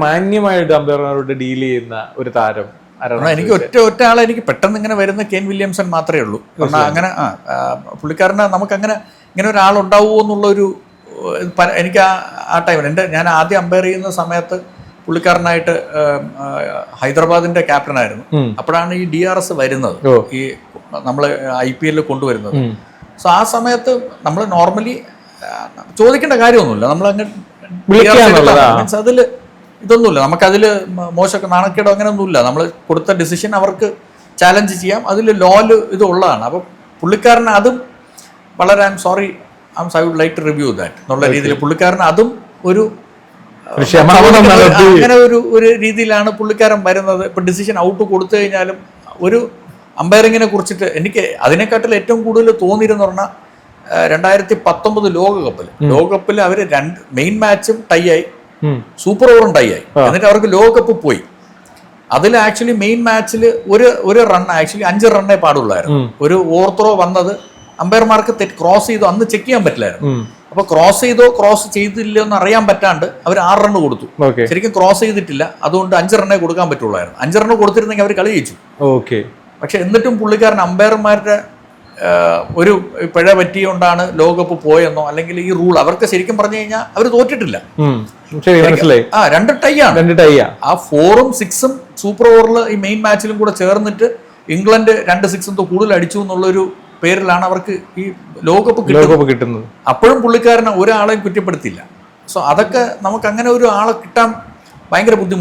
മാന്യമായിട്ട് അമ്പയർമാരോട് ഡീൽ ചെയ്യുന്ന ഒരു താരം എനിക്ക് ഒറ്റ ആളെ എനിക്ക് പെട്ടെന്ന് ഇങ്ങനെ വരുന്ന കെയ്ൻ വില്യംസൺ മാത്രമേ ഉള്ളൂ. കാരണം അങ്ങനെ പുള്ളിക്കാരനെ നമുക്കങ്ങനെ ഇങ്ങനെ ഒരാളുണ്ടാവുമോ എന്നുള്ളൊരു എനിക്ക് ആ ടൈമിൽ ഞാൻ ആദ്യം അമ്പയർ ചെയ്യുന്ന സമയത്ത് പുള്ളിക്കാരനായിട്ട് ഹൈദരാബാദിന്റെ ക്യാപ്റ്റനായിരുന്നു. അപ്പോഴാണ് ഈ DRS വരുന്നത്, ഈ നമ്മൾ IPL കൊണ്ടുവരുന്നത്. സോ ആ സമയത്ത് നമ്മൾ നോർമലി ചോദിക്കേണ്ട കാര്യമൊന്നുമില്ല, നമ്മളങ്ങ് മീൻസ് അതിൽ ഇതൊന്നുമില്ല, നമുക്കതിൽ മോശമൊക്കെ നാണക്കേടോ അങ്ങനെയൊന്നുമില്ല. നമ്മൾ കൊടുത്ത ഡിസിഷൻ അവർക്ക് ചാലഞ്ച് ചെയ്യാം, അതിൽ ലോല് ഇത് ഉള്ളതാണ്. അപ്പം പുള്ളിക്കാരന് അതും വളരെ I would like to review that എന്നുള്ള രീതിയിൽ പുള്ളിക്കാരന് അതും ഒരു അങ്ങനെ ഒരു രീതിയിലാണ് പുള്ളിക്കാരൻ വരുന്നത്. ഇപ്പം ഡിസിഷൻ ഔട്ട് കൊടുത്തു കഴിഞ്ഞാലും ഒരു അമ്പയറിങ്ങിനെ കുറിച്ചിട്ട് എനിക്ക് അതിനെക്കാട്ടിൽ ഏറ്റവും കൂടുതൽ തോന്നിയിരുന്ന പറഞ്ഞാൽ 2019 ലോകകപ്പിൽ അവർ മെയിൻ മാച്ചും ടൈ ആയി, സൂപ്പർ ഓവറും ടൈ ആയി, എന്നിട്ട് അവർക്ക് ലോകകപ്പ് പോയി. അതിൽ ആക്ച്വലി മെയിൻ മാച്ചിൽ ഒരു റൺ, ആക്ച്വലി 5 റണ്ണേ പാടുള്ളായിരുന്നു. ഒരു ഓവർ ത്രോ വന്നത് അമ്പയർമാർക്ക് ക്രോസ് ചെയ്തോ അന്ന് ചെക്ക് ചെയ്യാൻ പറ്റില്ലായിരുന്നു. അപ്പൊ ക്രോസ് ചെയ്തോ ക്രോസ് ചെയ്തില്ലോ എന്ന് അറിയാൻ പറ്റാണ്ട് അവർ 6 റണ്ണ് കൊടുത്തു. ശരിക്കും ക്രോസ് ചെയ്തിട്ടില്ല, അതുകൊണ്ട് 5 റണ്ണേ കൊടുക്കാൻ പറ്റുള്ളായിരുന്നു. 5 റണ്ണ് കൊടുത്തിരുന്നെങ്കിൽ അവർ കളി ജയിച്ചു. പക്ഷെ എന്നിട്ടും പുള്ളിക്കാരൻ അമ്പയർമാരുടെ ഒരു പിഴ പറ്റിയോണ്ടാണ് ലോകകപ്പ് പോയെന്നോ അല്ലെങ്കിൽ ഈ റൂൾ അവർക്ക് ശരിക്കും പറഞ്ഞു കഴിഞ്ഞാൽ അവർ തോറ്റിട്ടില്ല. 2 ടൈ ആണ്. ആ 4ഉം 6ഉം സൂപ്പർ ഓവറിൽ ഈ മെയിൻ മാച്ചിലും കൂടെ ചേർന്നിട്ട് ഇംഗ്ലണ്ട് 2 6 കൂടുതൽ അടിച്ചു എന്നുള്ളൊരു പേരിലാണ് അവർക്ക് ഈ ലോകകപ്പ് കിട്ടുന്നത്. അപ്പോഴും പുള്ളിക്കാരനെ ഒരാളെയും കുറ്റപ്പെടുത്തില്ല. സോ അതൊക്കെ നമുക്ക് അങ്ങനെ ഒരു ആളെ കിട്ടാൻ ഭയങ്കര ബുദ്ധിമുട്ട്.